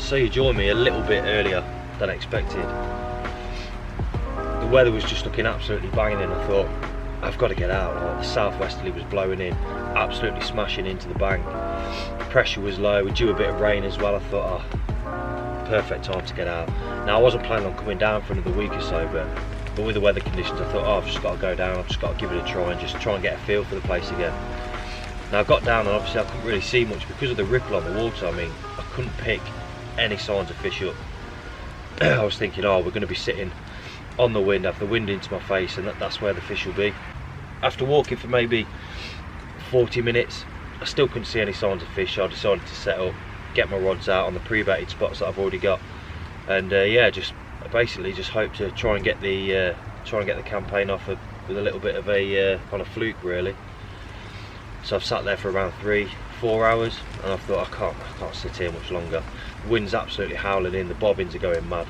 So you joined me a little bit earlier than expected. The weather was just looking absolutely banging and I thought, I've got to get out. Like, the southwesterly was blowing in, absolutely smashing into the bank. The pressure was low, we due a bit of rain as well. I thought, oh, perfect time to get out. Now I wasn't planning on coming down for another week or so, but with the weather conditions I thought, oh, I've just got to go down, I've just got to give it a try and just try and get a feel for the place again. Now I got down and obviously I couldn't really see much because of the ripple on the water. I mean, I couldn't pick any signs of fish up. I was thinking, oh, we're going to be sitting on the wind, have the wind into my face, and that's where the fish will be. After walking for maybe 40 minutes, I still couldn't see any signs of fish, so I decided to set up, get my rods out on the pre-baited spots that I've already got, and yeah, just basically just hope to try and get the campaign off with a little bit of a kind of fluke, really. So I've sat there for around 3-4 hours, and I thought I can't sit here much longer. The wind's absolutely howling in, the bobbins are going mad.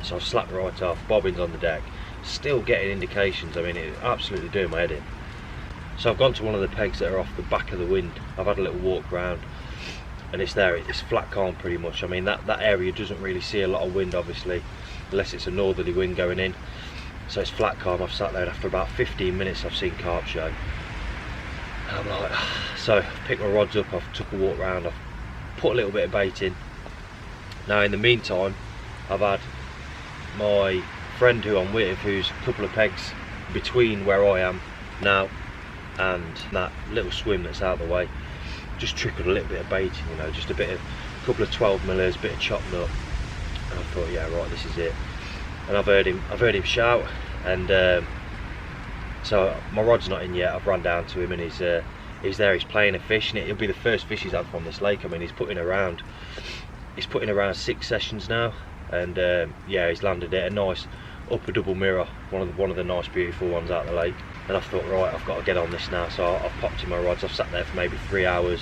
So I've slapped right off, bobbins on the deck, still getting indications. I mean, it's absolutely doing my head in. So I've gone to one of the pegs that are off the back of the wind. I've had a little walk around, and it's there, it's flat calm pretty much. I mean, that area doesn't really see a lot of wind, obviously, unless it's a northerly wind going in. So it's flat calm. I've sat there, and after about 15 minutes I've seen carp show. And I'm like, so I've picked my rods up, I've took a walk around, I've put a little bit of bait in. Now in the meantime, I've had my friend who I'm with, who's a couple of pegs between where I am now and that little swim that's out of the way, just trickled a little bit of bait in, you know, just a couple of 12 millers, bit of chopped nut, and I thought, yeah, right, this is it. And I've heard him shout, and so my rod's not in yet. I've run down to him, and he's there, he's playing a fish, and it'll be the first fish he's had from this lake. I mean, he's putting around 6 sessions now, and yeah, he's landed it, a nice upper double mirror, one of the nice beautiful ones out of the lake. And I thought, right, I've got to get on this now. So I've popped in my rods. I've sat there for maybe 3 hours,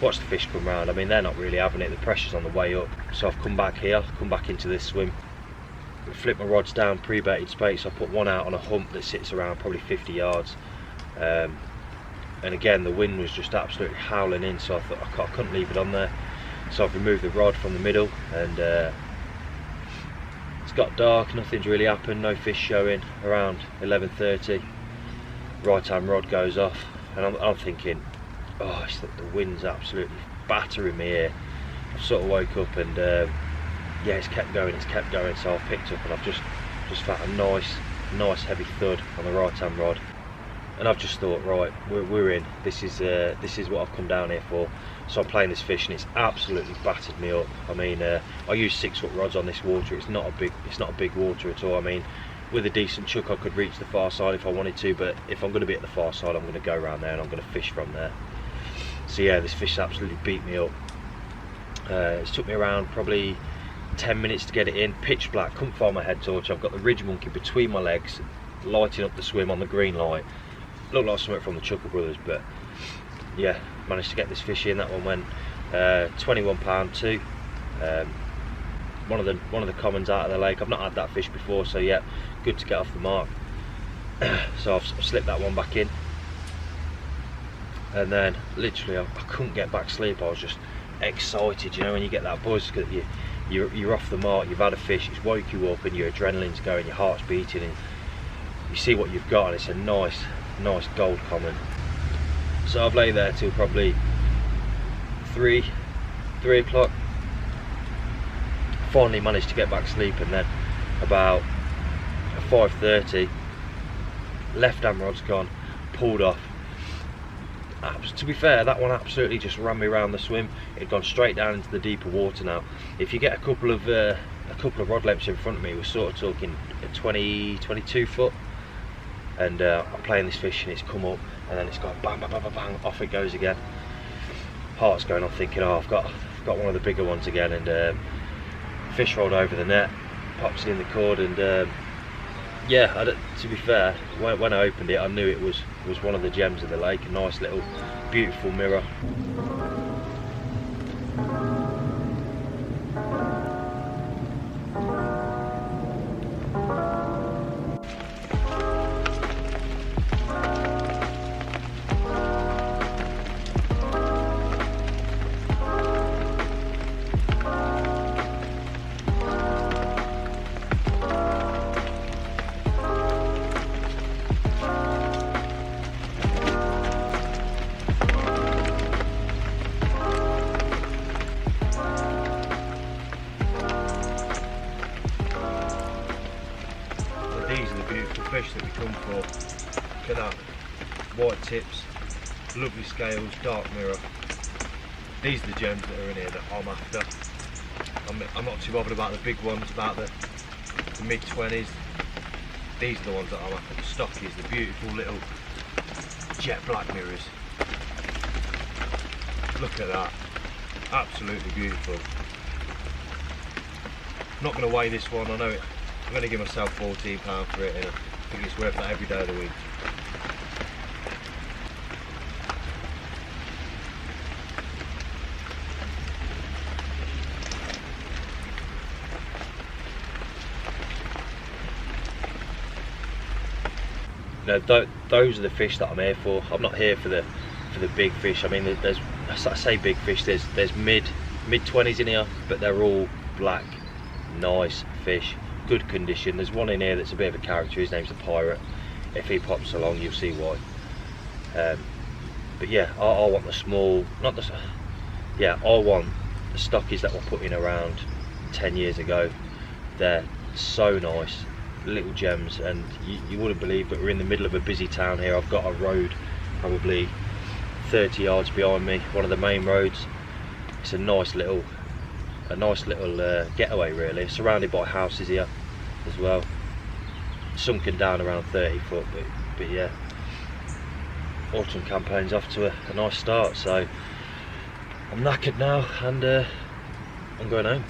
watched the fish come round. I mean, they're not really having it, the pressure's on the way up. So I've come back here, come back into this swim, flip my rods down, pre-baited space. I put one out on a hump that sits around probably 50 yards, and again the wind was just absolutely howling in, so I thought I couldn't leave it on there. So I've removed the rod from the middle, and it's got dark, nothing's really happened, no fish showing. Around 11:30, right hand rod goes off, and I'm thinking, oh, it's the wind's absolutely battering me here. I sort of woke up, and yeah, it's kept going, so I've picked up, and I've just felt a nice heavy thud on the right hand rod, and I've just thought, right, we're in. This is what I've come down here for. So I'm playing this fish, and it's absolutely battered me up. I mean, I use 6-foot rods on this water. It's not a big water at all. I mean, with a decent chuck I could reach the far side if I wanted to, but if I'm going to be at the far side, I'm going to go around there and I'm going to fish from there. So yeah, this fish absolutely beat me up. It's took me around probably 10 minutes to get it in. Pitch black, couldn't find my head torch. I've got the ridge monkey between my legs, lighting up the swim on the green light. Looked like something from the Chuckle Brothers, but yeah, managed to get this fish in. That one went 21 pound too. One of the commons out of the lake. I've not had that fish before, so yeah, good to get off the mark. So I've slipped that one back in, and then literally I couldn't get back sleep. I was just excited, you know, when you get that buzz because you're off the mark, you've had a fish, it's woke you up, and your adrenaline's going, your heart's beating, and you see what you've got, and it's a nice gold common. So I've laid there till probably 3 o'clock. Finally managed to get back sleep, and then about 5:30, left hand rod's gone, pulled off. To be fair, that one absolutely just ran me around the swim. It had gone straight down into the deeper water. Now if you get a couple of rod lengths in front of me, we're sort of talking 22 foot, and I'm playing this fish, and it's come up, and then it's gone bang bang bang bang, bang, off it goes again. Heart's going on, thinking, oh, I've got one of the bigger ones again, and fish rolled over the net, pops it in the cord, and yeah, to be fair, when I opened it, I knew it was one of the gems of the lake. A nice little beautiful mirror. white tips, lovely scales, dark mirror. These are the gems that are in here that I'm after. I'm not too bothered about the big ones, about the mid-20s. These are the ones that I'm after, the stockies, the beautiful little jet black mirrors. Look at that, absolutely beautiful. I'm not going to weigh this one, I know it. I'm going to give myself £14 for it, and I think it's worth that every day of the week. You know, those are the fish that I'm here for. I'm not here for the big fish. I mean, there's, I say big fish, there's mid-20s in here, but they're all black, nice fish, good condition. There's one in here that's a bit of a character. His name's the Pirate. If he pops along, you'll see why. But yeah, I want the small, not the, yeah, I want the stockies that were put in around 10 years ago. They're so nice, little gems, and you wouldn't believe, but we're in the middle of a busy town here. I've got a road probably 30 yards behind me, one of the main roads. It's a nice little getaway really, surrounded by houses here as well, sunken down around 30 foot, but yeah, autumn campaign's off to a nice start, so I'm knackered now, and I'm going home.